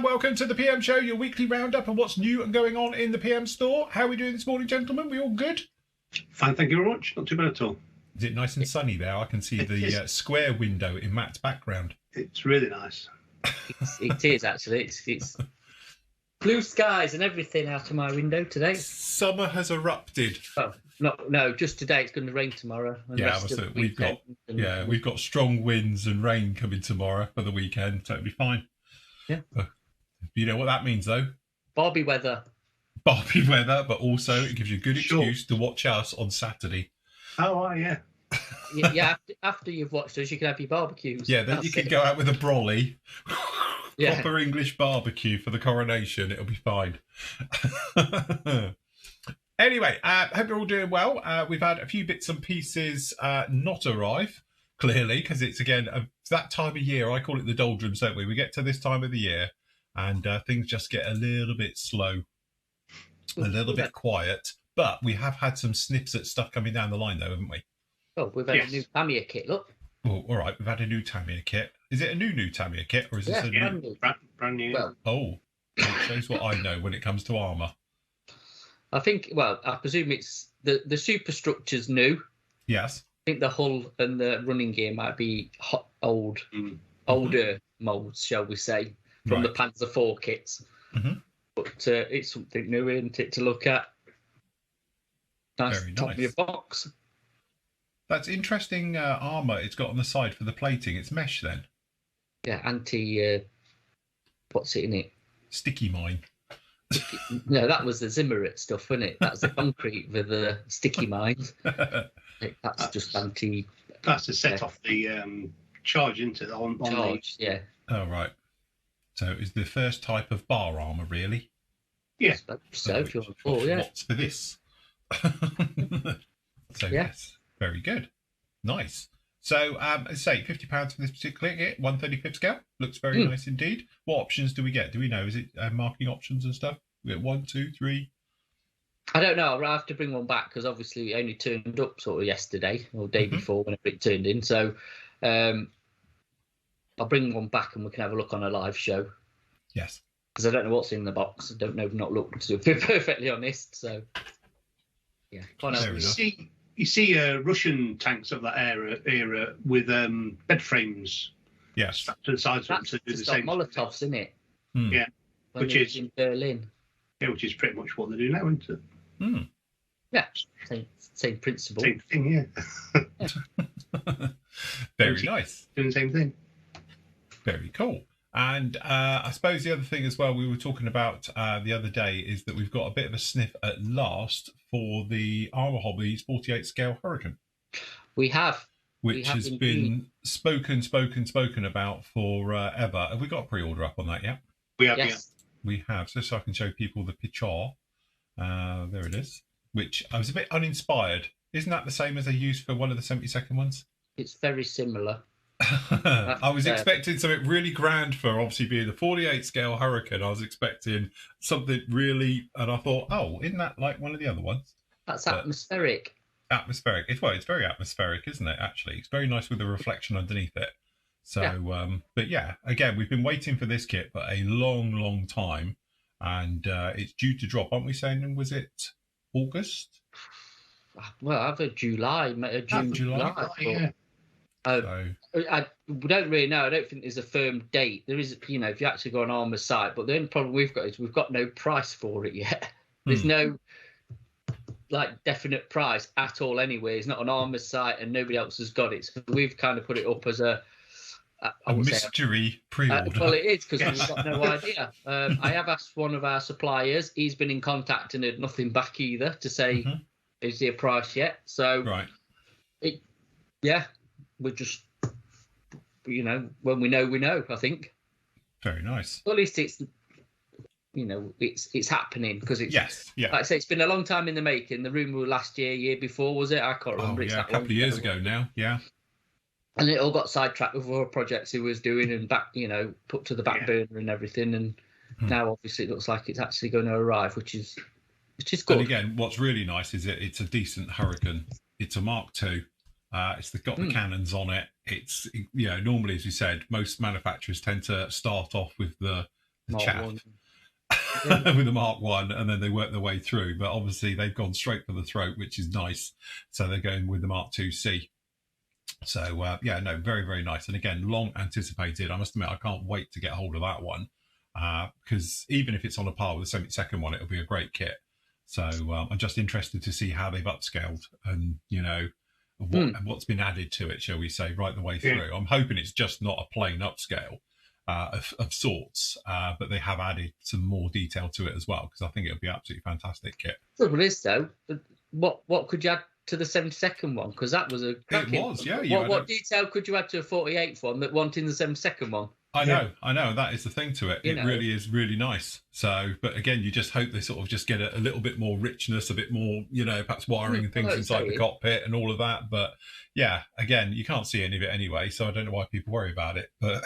and welcome to the PM Show, your weekly roundup of what's new and going on in the PM store. How are we doing this morning, gentlemen? We all good? Fine, thank you very much. Not too bad at all. Is it nice and sunny there? I can see the square window in Matt's background. It's really nice. It is actually. It's blue skies and everything out of my window today. Summer has erupted. Oh, no, just today. It's going to rain tomorrow. And Yeah, we've got strong winds and rain coming tomorrow for the weekend, so it'll be fine. Yeah. You know what that means, though? Barbie weather. Barbie weather, but also it gives you a good excuse to watch us on Saturday. Oh, yeah. Yeah, after you've watched us, you can have your barbecues. Yeah, then you can go out with a brolly. Yeah. Proper English barbecue for the coronation. It'll be fine. Anyway, hope you're all doing well. We've had a few bits and pieces not arrive, clearly, because it's, again, that time of year. I call it the doldrums, don't we? We get to this time of the year and things just get a little bit slow, a little bit quiet. But we have had some sniffs at stuff coming down the line, though, haven't we? Oh, we've had a new Tamiya kit, look. Oh, all right, we've had a new Tamiya kit. Is it a new Tamiya kit, or is this a new? Brand new. Well, it shows what I know when it comes to armour. I think, I presume it's the superstructure's new. Yes. I think the hull and the running gear might be older moulds, shall we say, from the Panzer IV kits. Mm-hmm. But it's something new, isn't it, to look at? Very top of your box. That's interesting armour it's got on the side for the plating. It's mesh then. Yeah, what's it in it? Sticky mine. No, that was the Zimmerit stuff, wasn't it? That's the concrete with the sticky mines. That's just anti. That's to set off the charge into the on charge. The... Yeah. Oh right. So it's the first type of bar armour, really. Yeah. So if you're for, yeah. What's for this? So yes, very good, nice. So say £50 for this particular kit, 1/35 scale, looks very nice indeed. What options do we get? Do we know? Is it marking options and stuff? We get 1, 2, 3. I don't know. I'll have to bring one back because obviously it only turned up sort of yesterday or day before whenever it turned in. So I'll bring one back and we can have a look on a live show. Yes. Because I don't know what's in the box. I don't know. I've not looked, to be perfectly honest. So yeah. You see Russian tanks of that era with bed frames. Yes. Strapped to the sides of them to do the same. Molotovs, isn't it? Yeah. Which is in Berlin. Yeah, which is pretty much what they do now, isn't it? Yeah, same principle. Same thing, yeah. Very nice. Doing the same thing. Very cool. And I suppose the other thing as well we were talking about the other day is that we've got a bit of a sniff at last for the ArmorHobbies 48 scale Hurricane. We have. Which has been spoken about forever. Have we got a pre-order up on that yet? We have, yes. We have, so I can show people the picture. There it is. Which I was a bit uninspired. Isn't that the same as they used for one of the 72nd ones? It's very similar. I was expecting something really grand for obviously being the 48 scale Hurricane. I was expecting something really, and I thought, oh, isn't that like one of the other ones? That's atmospheric. Atmospheric. It's very atmospheric, isn't it? Actually, it's very nice with the reflection underneath it. So, but yeah, again, we've been waiting for this kit for a long time, and it's due to drop. Aren't we saying? Was it August? Well, I've heard July, June, July. Yeah. I don't really know. I don't think there's a firm date. There is, if you actually go on Armour's site, but the only problem we've got is we've got no price for it yet. There's no definite price at all anyway. It's not on Armour's site and nobody else has got it. So we've kind of put it up as a mystery pre-order. Well, it is because we've got no idea. I have asked one of our suppliers. He's been in contact and had nothing back either to say, is there a price yet? So, we're just, when we know, I think. Very nice. Well, at least it's, it's happening because it's, like I say, it's been a long time in the making. The rumour last year before, was it? I can't remember. A couple of years ago now, yeah. And it all got sidetracked with other projects he was doing and put to the back burner and everything. And now, obviously, it looks like it's actually going to arrive, which is good. And again, what's really nice is it's a decent Hurricane. It's a Mark II. It's got the cannons on it. It's normally, as you said, most manufacturers tend to start off with the Mark chaff. 1. With the Mark 1, and then they work their way through. But obviously they've gone straight for the throat, which is nice. So they're going with the Mark 2C. So yeah, no, very, very nice. And again, long anticipated. I must admit, I can't wait to get hold of that one, because even if it's on a par with the 72nd one, it'll be a great kit. So I'm just interested to see how they've upscaled and, you know, what's been added to it, shall we say, right the way through. I'm hoping it's just not a plain upscale of sorts, but they have added some more detail to it as well, because I think it'll be an absolutely fantastic kit. Trouble is, though, what could you add to the 72nd one? Because that was a cracking. It was, yeah. What detail could you add to a 48th one that wanted in the 72nd one? I know. That is the thing to it. Really is really nice. So, but again, you just hope they sort of just get a little bit more richness, a bit more, you know, perhaps wiring and things inside the cockpit and all of that. But yeah, again, you can't see any of it anyway, so I don't know why people worry about it. But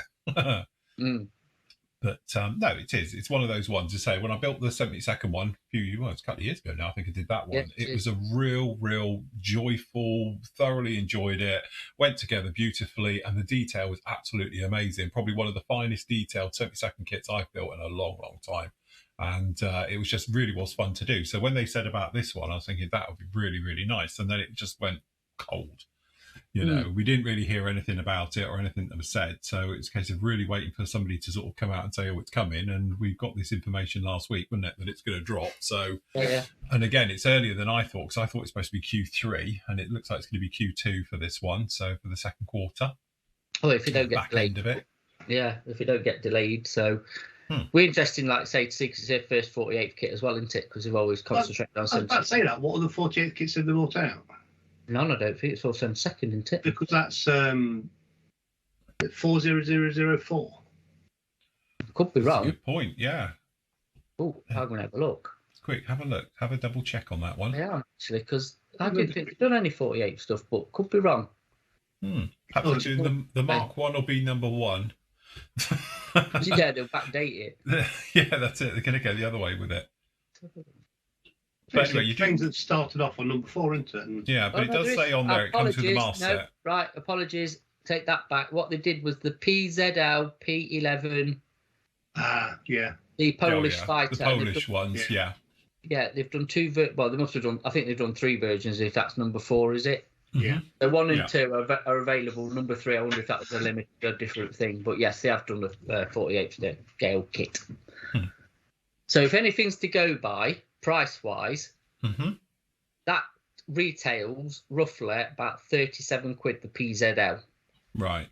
But no, it is. It's one of those ones to say, when I built the 72nd one it's a couple of years ago now, I think I did that one. It was a real joyful, thoroughly enjoyed it, went together beautifully, and the detail was absolutely amazing. Probably one of the finest detailed 72nd kits I've built in a long time. And it was just really was fun to do. So when they said about this one, I was thinking that would be really nice. And then it just went cold. You know, we didn't really hear anything about it or anything that was said. So it's a case of really waiting for somebody to sort of come out and say, oh, it's coming. And we got this information last week, wasn't it, that it's going to drop. So, and again, it's earlier than I thought, because I thought it's supposed to be Q3, and it looks like it's going to be Q2 for this one. So for the second quarter. Oh, if you don't get delayed. End of it. Yeah, if you don't get delayed. So we're interested, like I say, to see, because it's their first 48th kit as well, isn't it? Because they've always concentrated on 70. I was about to say that. What are the 48th kits have they brought out? None, I don't think. It's all 72nd, isn't it? Because that's 40004. Could be wrong. Good point, yeah. Oh, I'm going to have a look. Quick, have a look. Have a double check on that one. Yeah, actually, because I didn't think they've done any 48 stuff, but could be wrong. Perhaps the Mark 1 will be number 1. Yeah, they'll backdate it. Yeah, that's it. They're going to go the other way with it. But anyway, things that started off on number 4, isn't it? And yeah, but it does say on there it comes with the mask set. Right, apologies. Take that back. What they did was the PZL P11. Yeah. The Polish fighter. The Polish ones, yeah. Yeah, they've done two. Well, they must have done. I think they've done 3 versions. If that's number 4, is it? Yeah. So 1 and 2 are available. Number 3, I wonder if that was a limited or different thing. But yes, they have done the 48 scale kit. So if anything's to go by, price-wise, that retails roughly about 37 quid the PZL. Right.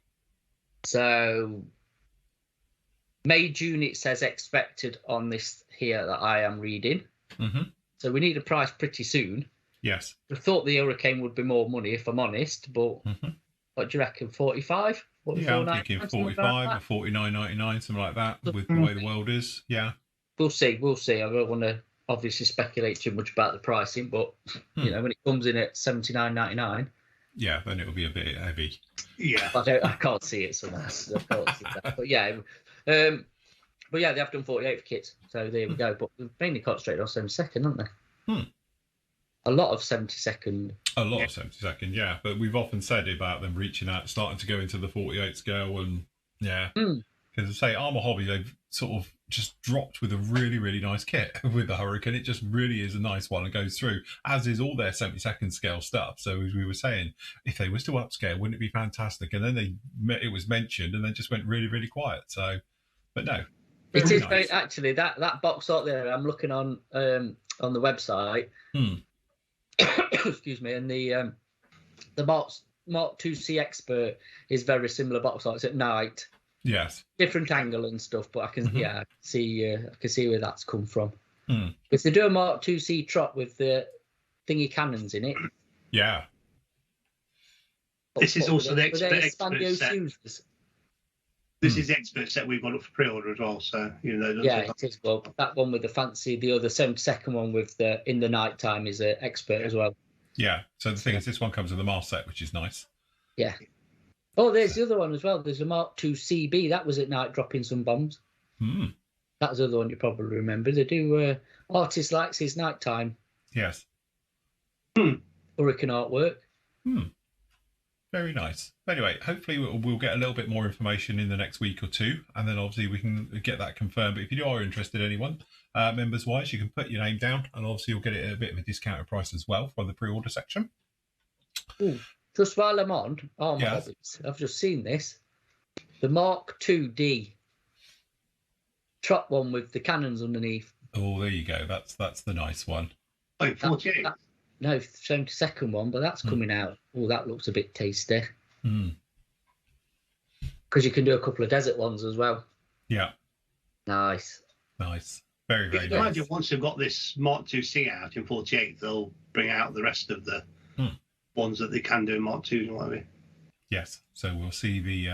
So May-June it says expected on this here that I am reading. So we need a price pretty soon. Yes. I thought the Hurricane would be more money, if I'm honest, but what do you reckon, 45? Yeah, I'm thinking 45 or 49.99, something like that, with the way the world is. Yeah. We'll see. I don't want to obviously speculate too much about the pricing, but you know, when it comes in at 79.99, yeah, then it'll be a bit heavy. Yeah, I can't see it, so I can't see that. But yeah, they have done 48 kits, so there we go. But they've mainly concentrated on 72nd, haven't they? A lot of 72nd. A lot of 72nd, yeah. But we've often said about them reaching out, starting to go into the 48 scale, and because I say ArmorHobbies, they've sort of just dropped with a really nice kit with the Hurricane. It just really is a nice one and goes through, as is all their 72nd scale stuff. So as we were saying, if they was to upscale, wouldn't it be fantastic? And then it was mentioned, and then just went really quiet. So, but no, it is nice. Very actually that box out there. I'm looking on the website. Excuse me, and the Mark 2C Expert is very similar box art. It's at night. Yes. Different angle and stuff, but I can see where that's come from. If they do a Mark 2C trot with the thingy cannons in it. Yeah. This is also the expert set. This is the Hmm. expert set we've got up for pre-order as well. So Yeah, it is. Well, that one with the fancy, the other 72nd one with the in the night time is an expert as well. Yeah. So the thing is, this one comes with the mask set, which is nice. Yeah. Oh, there's the other one as well. There's a Mark II CB. That was at night dropping some bombs. That was the other one you probably remember. They do Artist Likes His Nighttime. Yes. Hurricane artwork. Very nice. Anyway, hopefully we'll get a little bit more information in the next week or two, and then obviously we can get that confirmed. But if you are interested, anyone, members-wise, you can put your name down, and obviously you'll get it at a bit of a discounted price as well for the pre-order section. Ooh, just while I'm on ArmorHobbies, Yes. I've just seen this. The Mark II-D truck one with the cannons underneath. Oh, there you go. That's the nice one. Oh, 48. No, 72nd one, but that's coming out. Oh, that looks a bit tasty. Because you can do a couple of desert ones as well. Yeah. Nice. Very, very nice. Imagine once they've got this Mark II-C out in 48, they'll bring out the rest of the ones that they can do in Mark II. What I mean. Yes. So we'll see the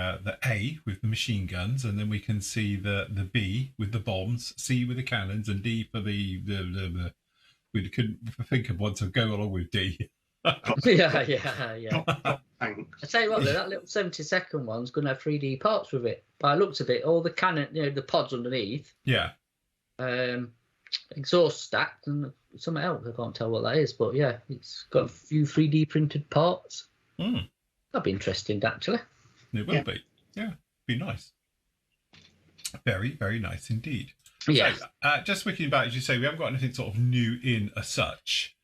A with the machine guns, and then we can see the B with the bombs, C with the cannons, and D for the we couldn't think of one to go along with D. yeah. I tell you what, though, that little 72nd one's going to have 3D parts with it. By the looks of it, all the cannon, the pods underneath. Yeah. Exhaust stacked and something else. I can't tell what that is, but yeah, it's got a few 3D printed parts. That'd be interesting, actually. It will be. Yeah, be nice. Very, very nice indeed. Yeah. So, just speaking about, as you say, we haven't got anything sort of new in as such.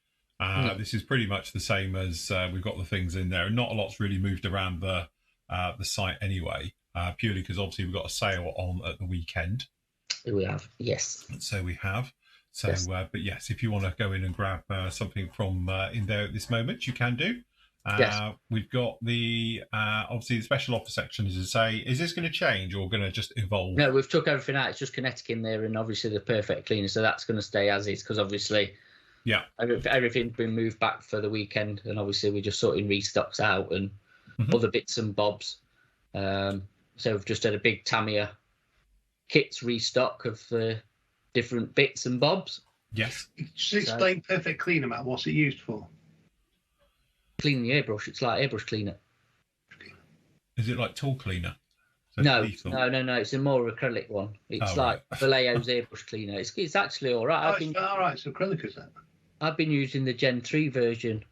This is pretty much the same as we've got the things in there. Not a lot's really moved around the site anyway, purely because obviously we've got a sale on at the weekend. We have, yes. So we have. So, Yes. But yes, if you want to go in and grab something from in there at this moment, you can do. Yes. We've got the obviously the special offer section, as I say. Is this going to change or going to just evolve? No, we've took everything out. It's just kinetic in there, and obviously the perfect cleaner. So that's going to stay as is, because obviously, everything's been moved back for the weekend, and obviously we're just sorting restocks out and other bits and bobs. So we've just had a big Tamiya kits restock of different bits and bobs. Yes. Just explain perfect cleaner, Matt. What's it used for? Cleaning the airbrush. It's like airbrush cleaner. Is it like tool cleaner? So No. lethal? It's a more acrylic one. It's like Vallejo's airbrush cleaner. It's actually all right. All right. So acrylic is that? I've been using the Gen 3 version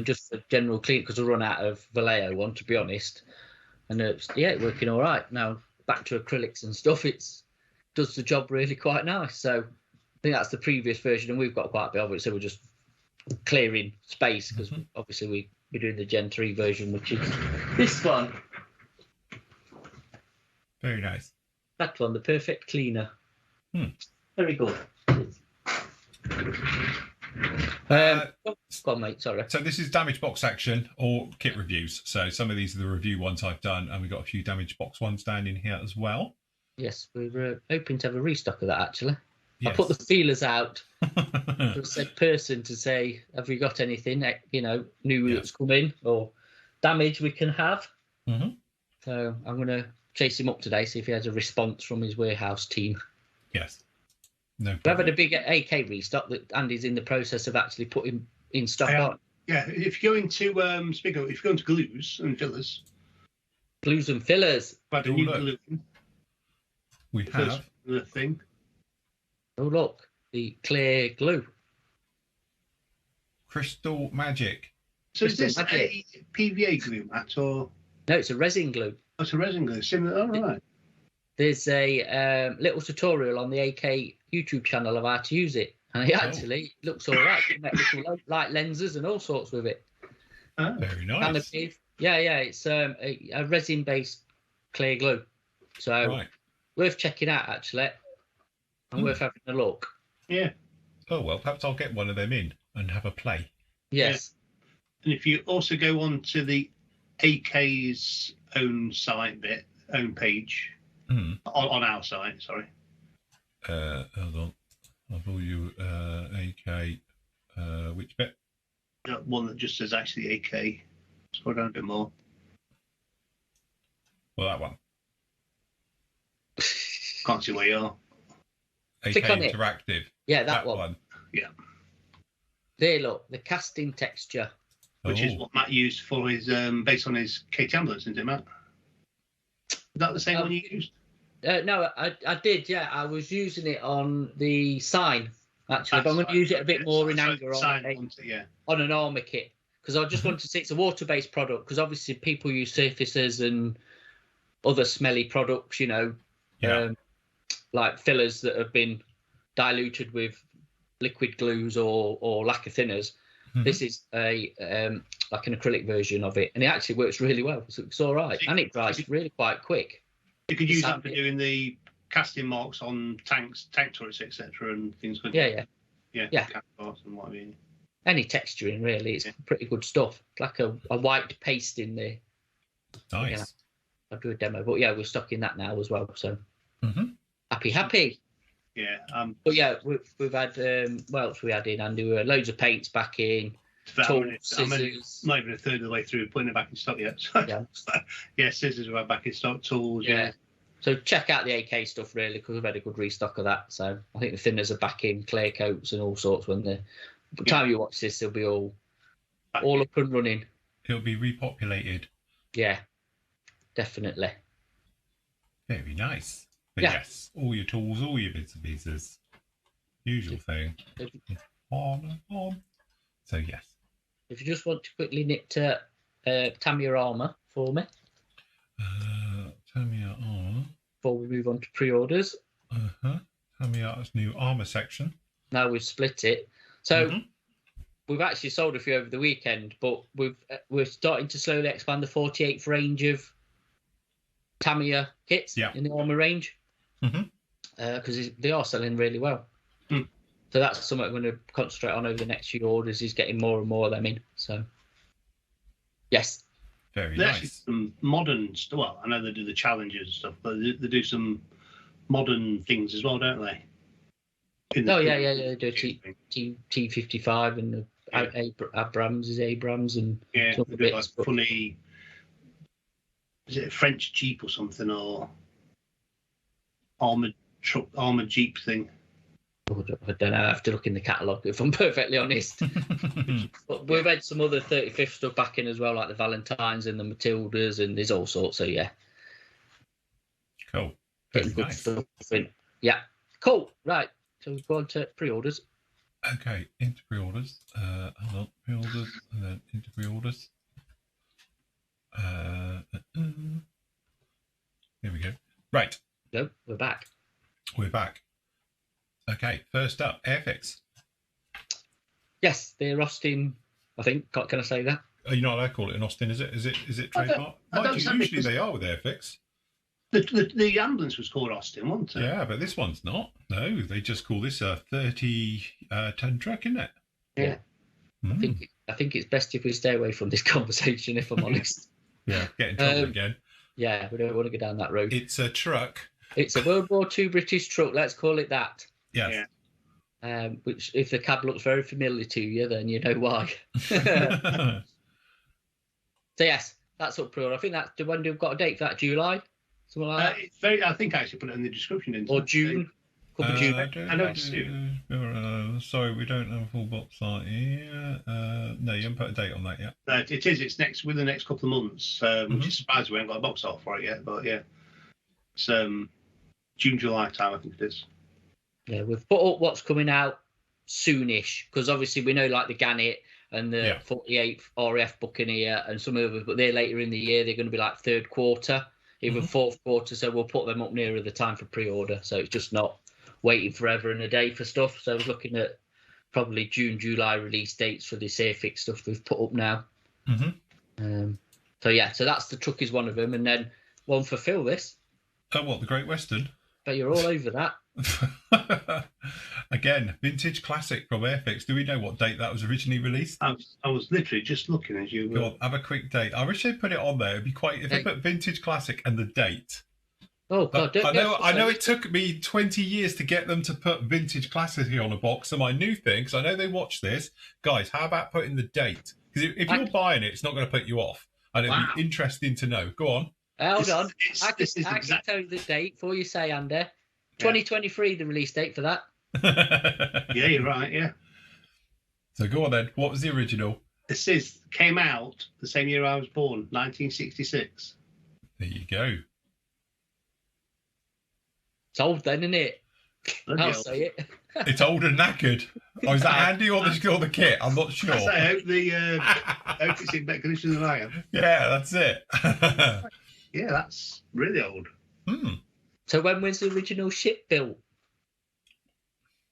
just for general clean, because I run out of Vallejo one, to be honest. And it's working all right. Now back to acrylics and stuff. It's does the job really quite nice. So I think that's the previous version, and we've got quite a bit of it. So we're just clearing space, because obviously we're doing the Gen 3 version, which is this one. Very nice. That one, the perfect cleaner. Very good. Go on, mate. Sorry. So this is damage box action or kit reviews. So some of these are the review ones I've done, and we've got a few damage box ones down in here as well. Yes, we're hoping to have a restock of that, actually. Yes. I put the feelers out to a said person to say, have we got anything, new that's come in or damage we can have? So I'm going to chase him up today, see if he has a response from his warehouse team. Yes. No We've had a big AK restock that Andy's in the process of actually putting in stock on. Yeah, if you go into if you go into glues and fillers. Glues and fillers. But a new glue. We have the thing. Oh, look, the clear glue. Crystal Magic. So is this Crystal a PVA glue, Matt, or? No, it's a resin glue. Oh, it's a resin glue. Similar. All right. There's a little tutorial on the AK YouTube channel of how to use it, and it actually looks all right. You make little light lenses and all sorts with it. Oh. Very nice. Yeah, it's a resin-based clear glue, so worth checking out actually, and worth having a look. Yeah. Oh well, perhaps I'll get one of them in and have a play. Yes. Yeah. And if you also go on to the AK's own page, on our site, sorry. Hold on. I've all you AK. Which bit? One that just says actually AK. Scroll down a bit more. Well, that one. Can't see where you are. AK Click on Interactive. Yeah, that one. Yeah. There, look, the casting texture. Which is what Matt used for his based on his KT ambulance, isn't it, Matt? Is that the same one you used? No, I did. Yeah, I was using it on the sign actually, but I'm going to use it a bit more in anger on an armor kit. because I just wanted to see it's a water-based product, because obviously people use surfaces and other smelly products, you know, like fillers that have been diluted with liquid glues or lacquer thinners. This is a like an acrylic version of it, and it actually works really well. So it's all right, and it dries really quite quick. You could use that for doing the casting marks on tanks, tank turrets, etc., and things. Yeah. Parts and what have you. Any texturing really, it's pretty good stuff. It's like a white paste in there. Nice. Yeah, I'll do a demo, but yeah, we're stocking that now as well. So happy. Yeah. But yeah, we've had what else we had in, and there were loads of paints back in. Tools, scissors. I'm not even a third of the way through putting it back in stock yet. So, scissors are back in stock. Tools. Yeah. So check out the AK stuff really, because we've had a good restock of that. So I think the thinners are back in, clear coats and all sorts. When by the time you watch this, they'll be all up and running. It'll be repopulated. Yeah, definitely. Very nice. But yes, all your tools, all your bits and pieces. Usual thing. On. So yes. If you just want to quickly knit Tamiya armour for me. Tamiya armour. Before we move on to pre-orders. Tamiya's new armour section. Now we've split it. So we've actually sold a few over the weekend, but we're starting to slowly expand the 48th range of Tamiya kits in the armour range. Because they are selling really well. So that's something I'm going to concentrate on over the next few orders, is getting more and more of them in. So, yes. Very There's nice. actually some modern stuff. Well, I know they do the challenges and stuff, but they do some modern things as well, don't they? They do T55 and Abrams and some bits. Like funny. Is it a French Jeep or something, or armored Jeep thing? I don't know. I have to look in the catalogue, if I'm perfectly honest. But we've had some other 35th stuff back in as well, like the Valentines and the Matildas, and there's all sorts. So yeah, cool. Getting good stuff in. Yeah, cool. Right, so we've gone to pre-orders. Okay, into pre-orders. Hold on, pre-orders, and then into pre-orders. Here we go. Right. No, we're back. We're back. Okay, first up, Airfix. Yes, they're Austin, I think. Can I say that? You're not allowed to call it an Austin, is it? Is it trademark? Usually they are with Airfix. The ambulance was called Austin, wasn't it? Yeah, but this one's not. No, they just call this a 30-ton truck, isn't it? Yeah. I think it's best if we stay away from this conversation, if I'm honest. Yeah, get in trouble again. Yeah, we don't want to go down that road. It's a truck. It's a World War II British truck, let's call it that. Yes. Yeah. Which, if the cab looks very familiar to you, then you know why. So yes, that's up pre-order. I think that's the one we've got a date for that, July, something like that. It's very. I think I actually put it in the description. Or June. Could be June. I know it's soon. Sorry, we don't have a full box art here. No, you haven't put a date on that yet. No, it is. It's within the next couple of months. Which is surprised we haven't got a box art for it yet. But yeah, it's June, July time, I think it is. Yeah, we've put up what's coming out soonish, because obviously we know like the Gannet and the 48th RAF Buccaneer and some others, but they're later in the year. They're going to be like third quarter, even fourth quarter. So we'll put them up nearer the time for pre-order. So it's just not waiting forever and a day for stuff. So I was looking at probably June, July release dates for this Airfix stuff we've put up now. So yeah, so that's the truck is one of them, and then one for Phil. This. Oh, what, the Great Western? But you're all over that. Again, vintage classic from Airfix. Do we know what date that was originally released? I was literally just looking as you. Go on, have a quick date. I wish they'd put it on there. It'd be quite if they put vintage classic and the date. Oh God! I know. It took me 20 years to get them to put vintage classic on a box. And my new thing, because I know they watch this, guys. How about putting the date? Because if you're buying it, it's not going to put you off, and it'd be interesting to know. Go on. Hold on. I can tell you the date for you, say, Andy. 2023, the release date for that. Yeah, you're right. Yeah. So go on then. What was the original? It came out the same year I was born, 1966. There you go. It's old then, isn't it? I'll say it. It's old and knackered. Oh, is that Andy or the kit? I'm not sure. I hope it's in better condition than I am. Yeah, that's it. Yeah, that's really old. So when was the original ship built?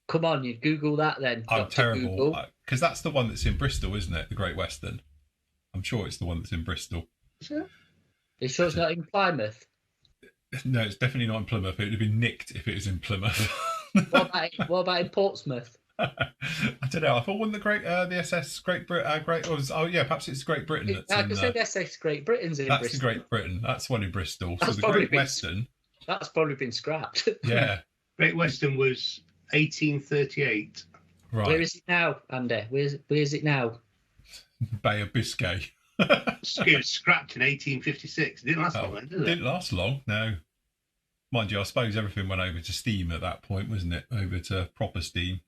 Come on, you Google that then. I'm terrible. Because that's the one that's in Bristol, isn't it? The Great Western. I'm sure it's the one that's in Bristol. Are you sure it's not in Plymouth? No, it's definitely not in Plymouth. It would have been nicked if it was in Plymouth. What about in Portsmouth? I don't know. I thought one of the SS Great Britain. Perhaps it's Great Britain. I could say the SS Great Britain's in Bristol. Bristol. That's Great Britain. That's one in Bristol. That's so the Great Western. That's probably been scrapped. Yeah. Great Western was 1838. Right. Where is it now, Andy? Where is it now? Bay of Biscay. It was scrapped in 1856. It didn't last long, did it? Didn't last long, no. Mind you, I suppose everything went over to steam at that point, wasn't it? Over to proper steam.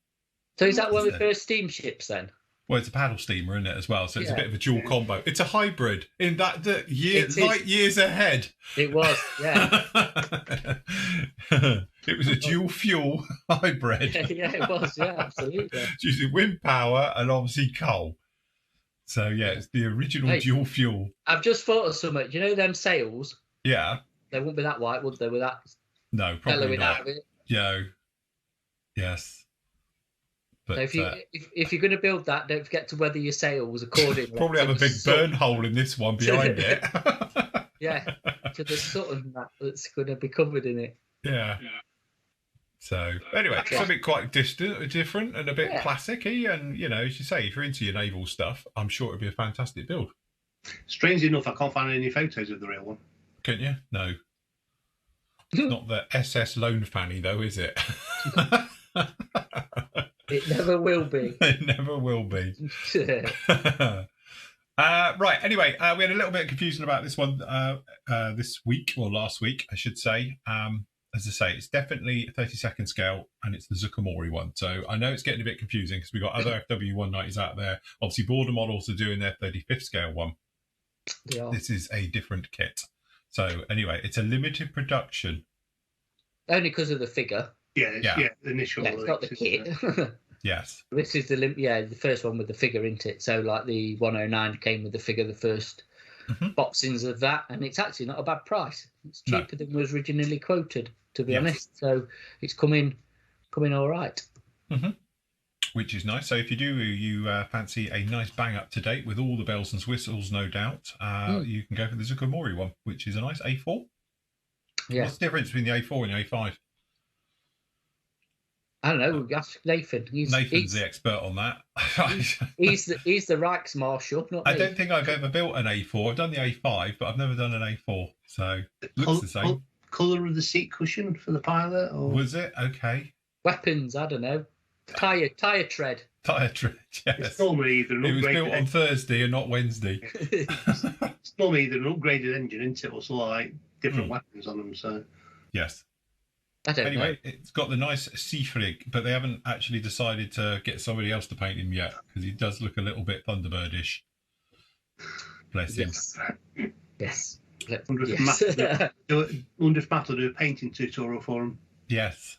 So is that one of the first steamships then? Well, it's a paddle steamer, isn't it, as well? So it's a bit of a dual combo. It's a hybrid in that light years ahead. It was, yeah. It was a dual fuel hybrid. Yeah, it was, yeah, absolutely. It's using wind power and obviously coal. So, yeah, it's the original dual fuel. I've just thought of something. Do you know them sails? Yeah. They wouldn't be that white, would they, with that? No, probably not. Out of it? Yeah. Yes. But, so if you're going to build that, don't forget to weather your sails accordingly. Probably have a big burn hole in this one behind it. Yeah, to the sun that's going to be covered in it. Yeah. So anyway, something quite different and a bit classic-y. And, you know, as you say, if you're into your naval stuff, I'm sure it'd be a fantastic build. Strangely enough, I can't find any photos of the real one. Couldn't you? No. It's not the SS Lone Fanny, though, is it? It never will be. It never will be. Right. Anyway, we had a little bit of confusion about this one this week, or last week, I should say. As I say, it's definitely a 32nd scale, and it's the Zucamori one. So I know it's getting a bit confusing because we've got other FW190s out there. Obviously, Border Models are doing their 35th scale one. Yeah. This is a different kit. So anyway, it's a limited production. Only because of the figure. The initial. Yeah, it's got the kit. Yes. This is the first one with the figure, isn't it? So like the 109 came with the figure, the first boxings of that, and it's actually not a bad price. It's cheaper than was originally quoted, to be honest. So it's coming all right. Which is nice. So if you fancy a nice bang up to date with all the bells and whistles, no doubt, you can go for the Zucamori one, which is a nice A4. Yeah. What's the difference between the A4 and the A5? I don't know. Ask Nathan. Nathan's the expert on that. he's the Reichsmarshal, not me. I don't think I've ever built an A4. I've done the A5, but I've never done an A4. So it looks the same. Colour of the seat cushion for the pilot? Or? Was it? Okay. Weapons, I don't know. Tyre tread. Tyre tread, yes. It's normally either it was built on Thursday and not Wednesday. It's normally either an upgraded engine, isn't it? Or sort of like different weapons on them. So yes. I don't know. It's got the nice Seafrig, but they haven't actually decided to get somebody else to paint him yet because he does look a little bit Thunderbirdish. Bless him. Yes. Wonder if Matt will do a painting tutorial for him. Yes.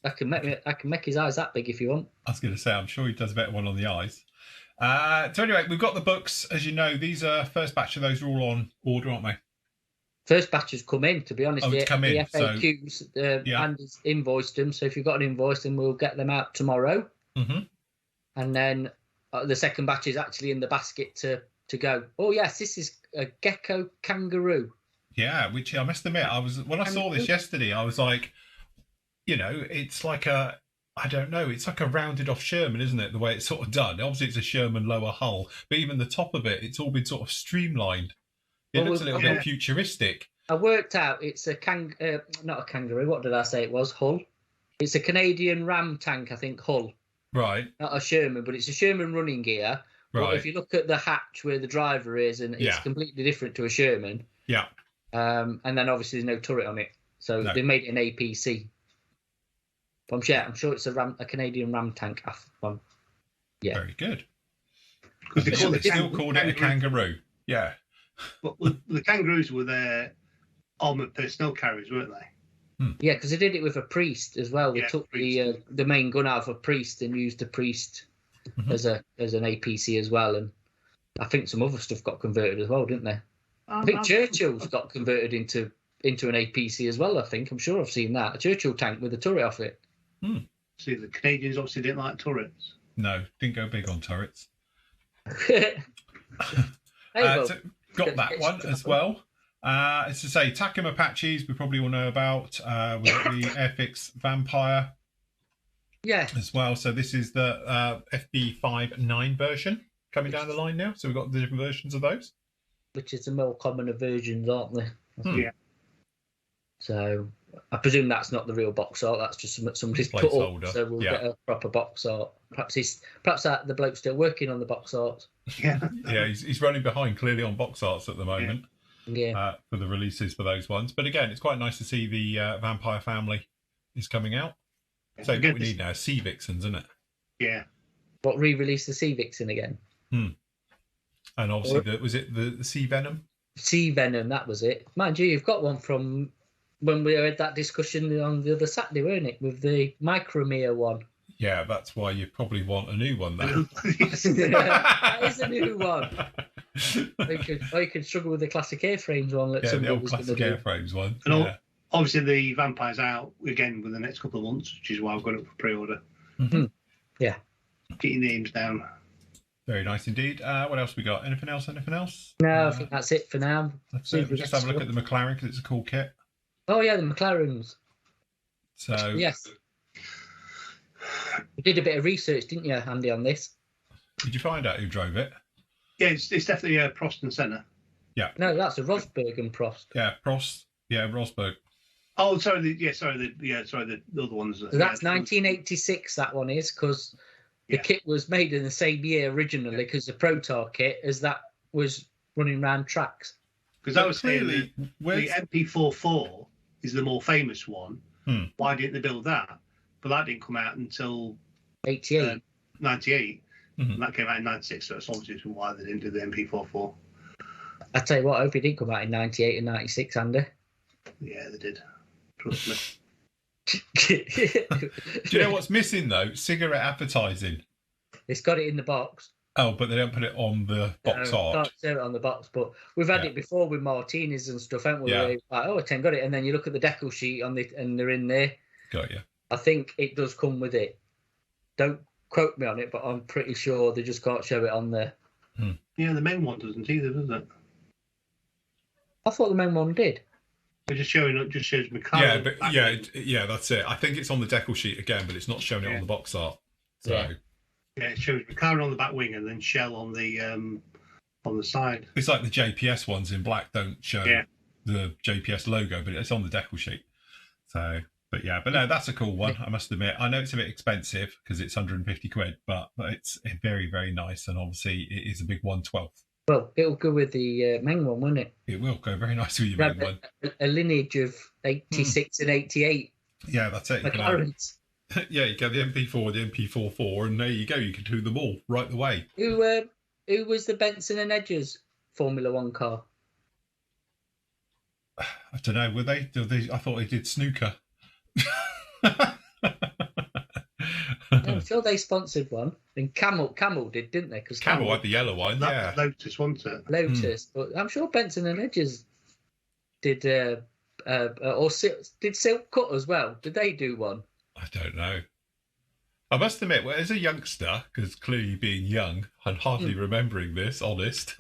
I can make his eyes that big if you want. I was going to say, I'm sure he does a better one on the eyes. So anyway, we've got the books. As you know, these are first batch of those are all on order, aren't they? First batch has come in, to be honest. The FAQs, Andy's invoiced them. So if you've got an invoice, then we'll get them out tomorrow. And then the second batch is actually in the basket to go. Oh, yes, this is a Gecko Kangaroo. Yeah, which I must admit, when I saw this yesterday, I was like, you know, it's like it's like a rounded off Sherman, isn't it? The way it's sort of done. Obviously, it's a Sherman lower hull, but even the top of it, it's all been sort of streamlined. It looks a little bit futuristic. I worked out it's a not a kangaroo. What did I say it was? Hull. It's a Canadian Ram tank, I think, hull. Right. Not a Sherman, but it's a Sherman running gear. Right. But if you look at the hatch where the driver is, and it's completely different to a Sherman. Yeah. And then obviously there's no turret on it, so they made it an APC. But I'm sure it's a Canadian Ram tank. Yeah. Very good. Because they still called it a kangaroo. Yeah. But the kangaroos were their armoured personnel carriers, weren't they? Yeah, because they did it with a priest as well. They took the main gun out of a priest and used the priest as an APC as well. And I think some other stuff got converted as well, didn't they? I think Churchill's got converted into an APC as well. I'm sure I've seen that, a Churchill tank with a turret off it. See, the Canadians obviously didn't like turrets. No, didn't go big on turrets. Well, got that one as well. It's to say, Takum Apaches, we probably all know about. We've got the Airfix Vampire as well. So this is the FB59 version coming down the line now. So we've got the different versions of those. Which is the more common versions, aren't they? Yeah. So I presume that's not the real box art. That's just somebody's put up. So we'll get a proper box art. Perhaps the bloke's still working on the box art. Yeah. Yeah, he's running behind clearly on box arts at the moment. Yeah. For the releases for those ones. But again, it's quite nice to see the Vampire family is coming out. So what we need now is Sea Vixens, isn't it? Yeah. What, re-release the Sea Vixen again? And obviously, was it the Sea Venom? Sea Venom, that was it. Mind you, you've got one from when we had that discussion on the other Saturday, weren't it? With the Micromere one. Yeah, that's why you probably want a new one then. That is a new one. Or you could struggle with the classic airframes one. The old classic airframes one. And obviously the Vampire's out again within the next couple of months, which is why I've got it for pre-order. Yeah. Get your names down. Very nice indeed. What else we got? Anything else? No, I think that's it for now. We'll just have a look at the McLaren because it's a cool kit. Oh yeah, the McLarens. So yes. You did a bit of research, didn't you, Andy, on this? Did you find out who drove it? Yeah, it's definitely Prost and Senna. Yeah. No, that's a Rosberg and Prost. Yeah, Prost. Yeah, Rosberg. Oh, sorry. The other ones. So that's 1986. That one is because the kit was made in the same year originally because the Protar kit as that was running around tracks. Because I was clearly the MP44 is the more famous one. Why didn't they build that? But that didn't come out until 98. 98. And that came out in 96, so that's obviously why they didn't do the MP44. I tell you what, I hope it did come out in 98 and 96, Andy. Yeah, they did. Trust me. Do you know what's missing though? Cigarette advertising. It's got it in the box. Oh, but they don't put it on the box art. Can't show it on the box, but we've had it before with Martinis and stuff, haven't we? Yeah. Like, oh, I got it, and then you look at the decal sheet on and they're in there. Got you. I think it does come with it. Don't quote me on it, but I'm pretty sure they just can't show it on there. Yeah, the main one doesn't either, does it? I thought the main one did. It just shows McLaren. Yeah, that's it. I think it's on the decal sheet again, but it's not showing it on the box art. So it shows McLaren on the back wing and then Shell on the side. It's like the JPS ones in black don't show the JPS logo, but it's on the decal sheet. So, but no, that's a cool one. I must admit. I know it's a bit expensive because it's 150 quid, but it's very, very nice, and obviously it is a big 1/12. Well, it'll go with the main one, won't it? It will go very nice with your main one. A lineage of 86 and 88. Yeah, that's it. McLarens. Yeah, you get the MP4, the MP44, and there you go. You can do them all right the way. Who was the Benson and Hedges Formula One car? I don't know. Were they? I thought they did snooker. I'm sure they sponsored one. And Camel did, didn't they? Because Camel had the yellow one. That was Lotus, wasn't it? Lotus, but I'm sure Benson and Hedges did. Did Silk Cut as well? Did they do one? I don't know. I must admit, well, as a youngster, because clearly being young and hardly remembering this, honest,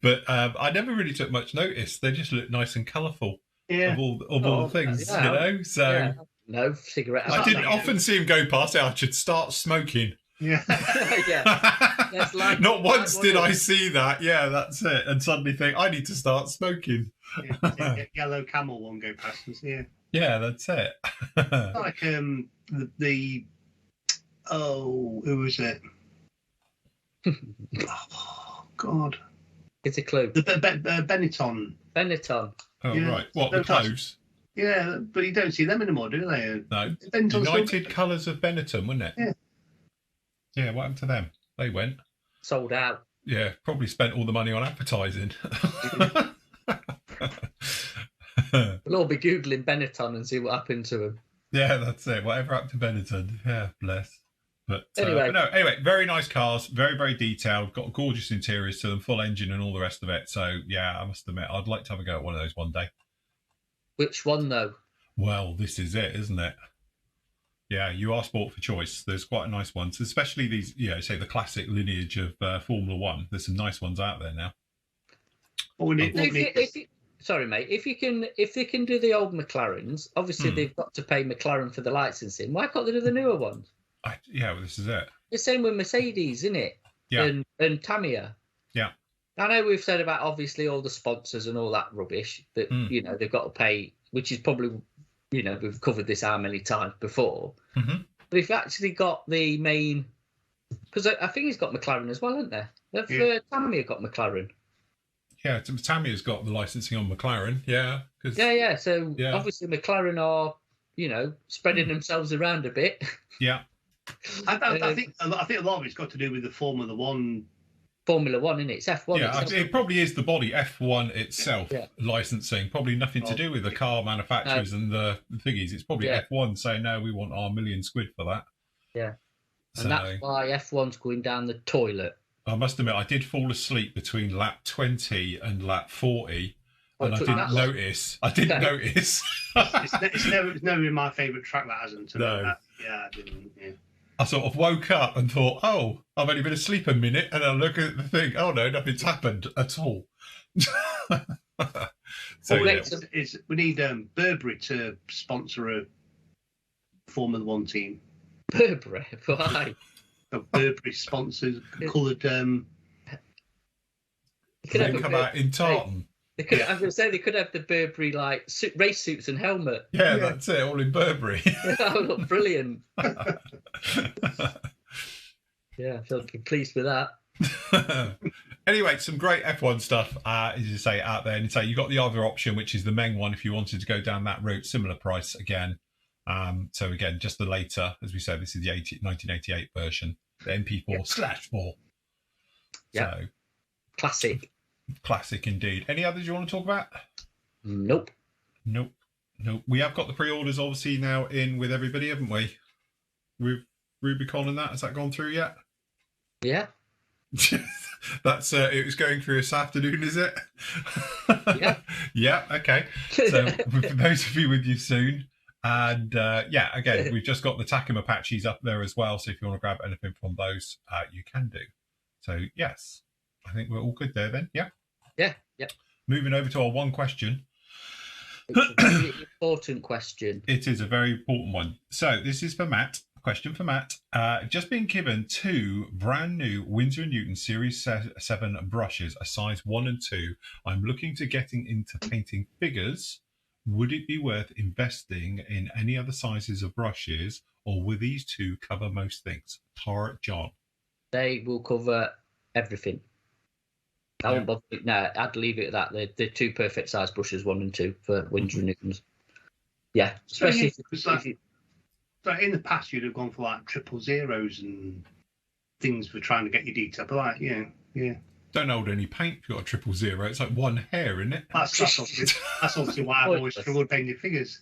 but I never really took much notice. They just look nice and colourful of all the things, you know. So no cigarette. I didn't often see him go past it. I should start smoking. Yeah. Yeah. Not once did I see that. Yeah, that's it. And suddenly think, I need to start smoking. Yellow Camel one go past us. Yeah. Yeah, that's it. Like who was it? Oh God. It's a clue. The Benetton. Benetton. Oh right. What, the clothes? Yeah, but you don't see them anymore, do they? No. Benetton's United Colours of Benetton, wasn't it? Yeah. Yeah, what happened to them? They went. Sold out. Yeah, probably spent all the money on advertising. We'll all be Googling Benetton and see what happened to him. Yeah, that's it. Whatever happened to Benetton. Yeah, bless. But anyway, very nice cars, very, very detailed, got gorgeous interiors to them, full engine and all the rest of it. So, yeah, I must admit, I'd like to have a go at one of those one day. Which one, though? Well, this is it, isn't it? Yeah, you are sport for choice. There's quite nice ones, especially these, say the classic lineage of Formula One. There's some nice ones out there now. Sorry, mate. If they can do the old McLarens, obviously they've got to pay McLaren for the licensing. Why can't they do the newer ones? Well, this is it. The same with Mercedes, isn't it? Yeah. And Tamiya. Yeah. I know we've said about obviously all the sponsors and all that rubbish that they've got to pay, which is probably we've covered this how many times before. Mm-hmm. But if you actually got the main, because I think he's got McLaren as well, hasn't there? Tamiya got McLaren. Yeah, Tamiya's got the licensing on McLaren. Yeah. Yeah. So obviously McLaren are, spreading themselves around a bit. Yeah. I think a lot of it's got to do with the Formula One. Formula One, isn't it? It's F1. Yeah, it probably is the body F1 itself licensing. Probably nothing to do with the car manufacturers and the thingies. It's probably F1 saying, no, we want our £1 million for that. Yeah. And that's why F1's going down the toilet. I must admit, I did fall asleep between lap 20 and lap 40. And I didn't notice. It's never been my favourite track, that hasn't. No. I didn't. Yeah. I sort of woke up and thought, oh, I've only been asleep a minute. And I look at the thing, oh no, nothing's happened at all. We need Burberry to sponsor a Formula One team. Burberry? Why? Burberry sponsors coloured. They come out in tartan. I was going to say they could have the Burberry race suits and helmet. Yeah, that's it, all in Burberry. That would look brilliant. Yeah, I feel pleased with that. Anyway, some great F1 stuff, as you say, out there. And so you got the other option, which is the Meng one, if you wanted to go down that route, similar price again. So again, just the later, as we said, this is the 1988 version, the MP4/4. Yeah. So, classic indeed. Any others you want to talk about? Nope. We have got the pre-orders obviously now in with everybody, haven't we? With Rubicon and that, has that gone through yet? Yeah. That's it was going through this afternoon, is it? Yeah. Yeah, okay. So for those of you with you soon. And again, we've just got the Takim Apaches up there as well. So if you want to grab anything from those, you can do. So yes, I think we're all good there then. Yeah. Yeah. Moving over to our one question. It's a very important question. It is a very important one. So this is for Matt. Question for Matt. Just been given 2 brand new Winsor & Newton Series 7 brushes, a size 1 and 2. I'm looking to getting into painting figures. Would it be worth investing in any other sizes of brushes, or will these 2 cover most things? Tara John. They will cover everything. I won't bother. No, I'd leave it at that. They're 2 perfect size brushes, 1 and 2 for Winsor & Newtons. Yeah, especially in the past you'd have gone for 000s and things for trying to get your detail. But yeah. Don't hold any paint if you've got a 000. It's like one hair, isn't it? That's obviously why I've always struggled painting figures.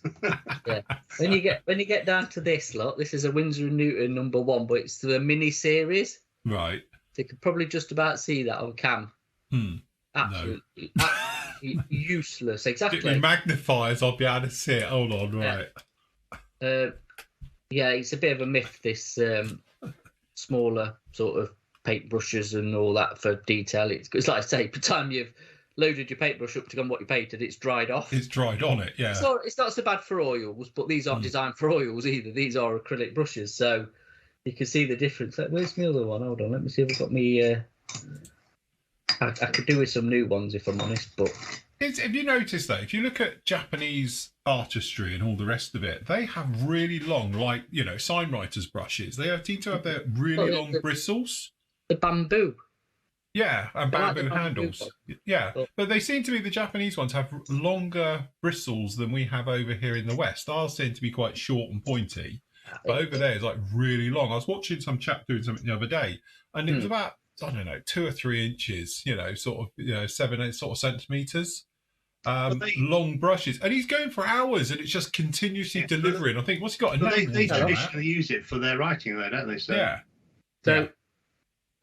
Yeah. When you get down to this lot, this is a Winsor & Newton number 1, but it's the mini series. Right. So you could probably just about see that on cam. Absolutely useless. Exactly. Get me magnifiers, I'll be able to see it. Hold on, right. It's a bit of a myth, this smaller sort of paintbrushes and all that for detail. It's like I say, by the time you've loaded your paintbrush up to go on what you painted, it's dried off. It's dried on it, yeah. It's not so bad for oils, but these aren't designed for oils either. These are acrylic brushes, so you can see the difference. Where's my other one? Hold on, let me see if I've got me. I could do with some new ones if I'm honest, but have you noticed that if you look at Japanese artistry and all the rest of it, they have really long, sign writers' brushes. They seem to have their really long bristles. The bamboo. Yeah, and bamboo handles. Yeah, but they seem to be, the Japanese ones have longer bristles than we have over here in the West. Ours seem to be quite short and pointy, but over there it's really long. I was watching some chap doing something the other day, and it was about, 2 or 3 inches, 7 8 centimeters. long brushes, and he's going for hours, and it's just continuously delivering. I think what's he got? They traditionally use it for their writing, though, don't they? So. Yeah. So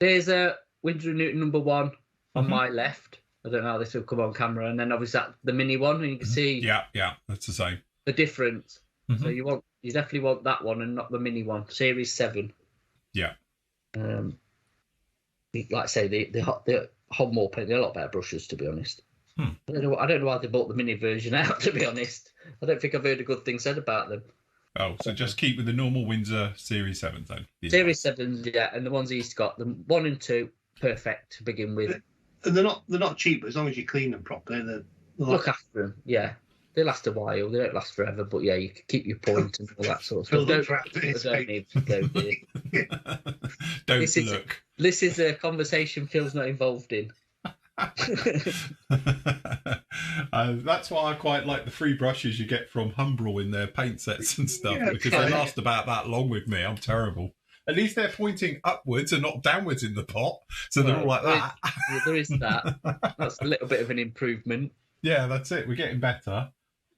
there's a Winsor & Newton number 1 on my left. I don't know how this will come on camera, and then obviously that's the mini one, and you can see that's the same. The difference. So you definitely want that one and not the mini one. Series 7. Yeah. Like I say, the Hobmore paint, they're a lot better brushes, to be honest. I don't know why they bought the mini version out, to be honest. I don't think I've heard a good thing said about them. Oh, so just keep with the normal Windsor Series 7s then? Series 7s, yeah, and the ones he's got, the 1 and 2, perfect to begin with. And they're not cheap, but as long as you clean them properly, they're look after them, yeah. They last a while. They don't last forever, but yeah, you can keep your point and all that sort of stuff. Don't need to go there. Don't look. This is a conversation Phil's not involved in. That's why I quite like the free brushes you get from Humbrol in their paint sets and stuff, because they last about that long with me. I'm terrible. At least they're pointing upwards and not downwards in the pot, so they're all like that. There is that. That's a little bit of an improvement. Yeah, that's it. We're getting better.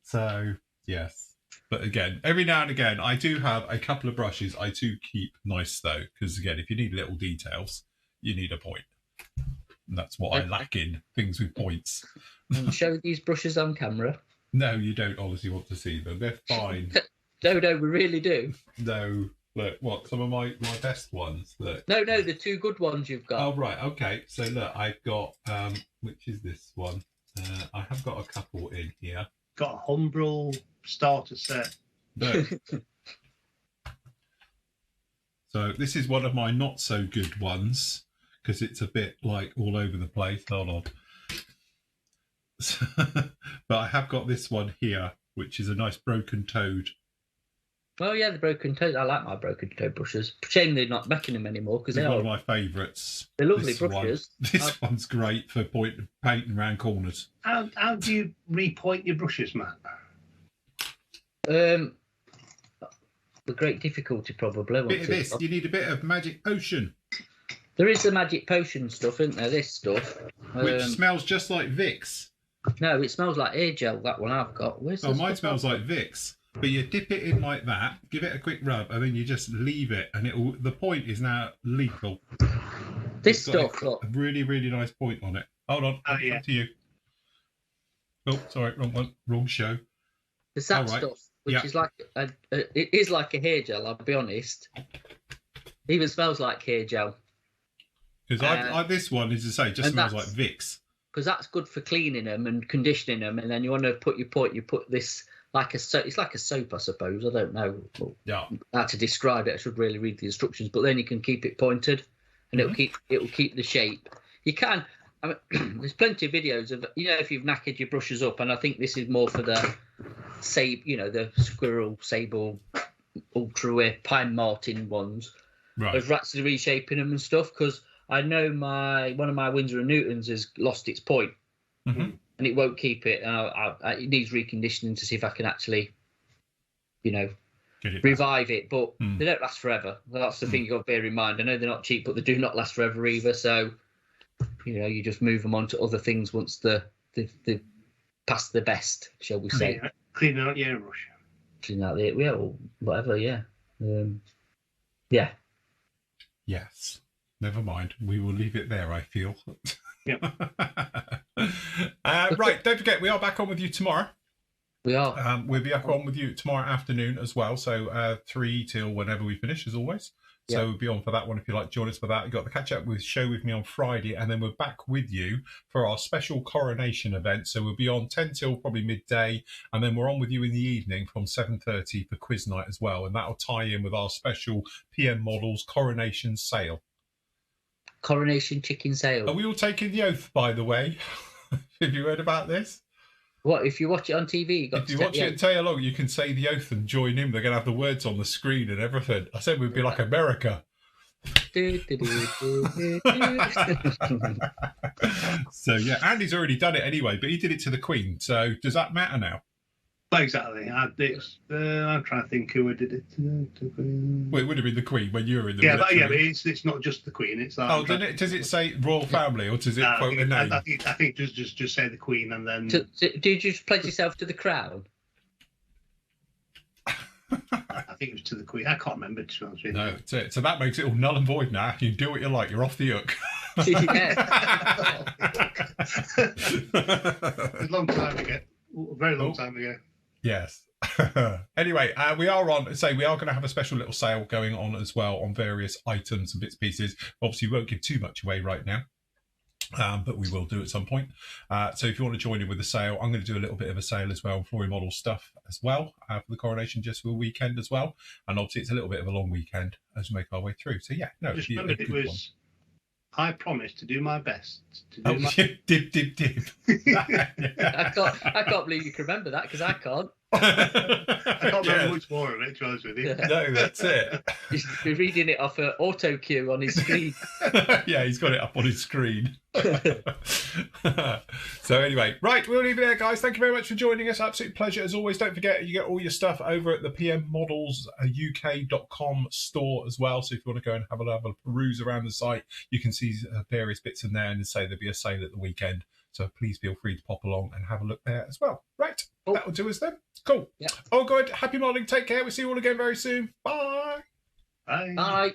So, yes. But again, every now and again, I do have a couple of brushes I do keep nice, though, because, again, if you need little details, you need a point. And that's what I lack in, things with points. Show these brushes on camera. No, you don't honestly want to see them. They're fine. No, we really do. No. Look, what? Some of my best ones? Look. No, the 2 good ones you've got. Oh, right. Okay. So, look, I've got, which is this one? I have got a couple in here. Got a Humbrol starter set. No. So this is one of my not so good ones because it's a bit like all over the place. Hold on. But I have got this one here, which is a nice broken toed. Oh yeah, the broken toed. I like my broken toed brushes. Shame they're not making them anymore because they're one of my favourites. They're lovely brushes. This one's great for painting around corners. How do you repoint your brushes, Matt? The great difficulty probably. Bit of this. You need a bit of magic potion. There is the magic potion stuff, isn't there? This stuff, which smells just like Vicks. No, it smells like air gel. That one I've got. Mine smells like Vicks. But you dip it in like that, give it a quick rub, and then you just leave it, and the point is now lethal. This stuff, a really, really nice point on it. Hold on, to you. Oh, sorry, wrong one, wrong show. It's that stuff, which is like it is like a hair gel. I'll be honest. It even smells like hair gel. Because this one, as I say, just smells like Vicks. Because that's good for cleaning them and conditioning them, and then you want to put your point. You put this. It's like a soap, I suppose. I don't know how to describe it. I should really read the instructions. But then you can keep it pointed, and it'll keep the shape. You can. I mean, there's plenty of videos of if you've knackered your brushes up, and I think this is more for the the squirrel, sable, ultra rare Pine Martin ones. Right. Of actually reshaping them and stuff. Because I know one of my Winsor & Newtons has lost its point. Mm-hmm. And it won't keep it. It needs reconditioning to see if I can actually, revive it. But they don't last forever. That's the thing you got to bear in mind. I know they're not cheap, but they do not last forever either. So, you just move them on to other things once they past the best, shall we say? Cleaning out the airbrush. Cleaning out the or whatever. Yeah. Yeah. Yes. Never mind. We will leave it there, I feel. Yep. Right, don't forget, we are back on with you tomorrow. We are. We'll be back on with you tomorrow afternoon as well. So 3 till whenever we finish, as always. So we'll be on for that one if you'd like to join us for that. You've got the catch up with show with me on Friday, and then we're back with you for our special coronation event. So we'll be on 10 till probably midday, and then we're on with you in the evening from 7:30 for quiz night as well. And that'll tie in with our special PM Models coronation sale. Coronation chicken sale. Are we all taking the oath, by the way? Have you heard about this? What, if you watch it on TV? If you watch it and play along, you can say the oath and join in. They're going to have the words on the screen and everything. I said we'd be like America. So, yeah, Andy's already done it anyway, but he did it to the Queen. So does that matter now? But exactly. I'm trying to think who did it. Well, it would have been the Queen when you were in the military. military. But it's not just the Queen. It's like, oh, does it say royal family or does it quote a name? I think just say the Queen and then. Did you just pledge yourself to the crown? I think it was to the Queen. I can't remember, to be honest with you. No, that's it. So that makes it all null and void now. You can do what you like. You're off the hook. A long time ago. A very long time ago. Yes. Anyway, we are going to have a special little sale going on as well on various items and bits and pieces. Obviously, we won't give too much away right now. But we will do at some point. So if you want to join in with the sale, I'm going to do a little bit of a sale as well on flooring model stuff as well for the coronation just for a weekend as well. And obviously it's a little bit of a long weekend as we make our way through. So yeah, no, just remember it was one. I promise to do my best. Dib. I can't believe you can remember that because I can't. I can't remember much more of it, to be honest with you. No, that's it. He's reading it off an auto cue on his screen. Yeah, he's got it up on his screen. So anyway, right, we'll leave it there, guys. Thank you very much for joining us. Absolute pleasure as always. Don't forget, you get all your stuff over at the pmmodelsuk.com store as well. So if you want to go and have a peruse around the site, you can see various bits in there, and say there'll be a sale at the weekend. So please feel free to pop along and have a look there as well. Right, that'll do us then. Cool. Yep. Oh, good. Happy modding. Take care. We'll see you all again very soon. Bye. Bye. Bye.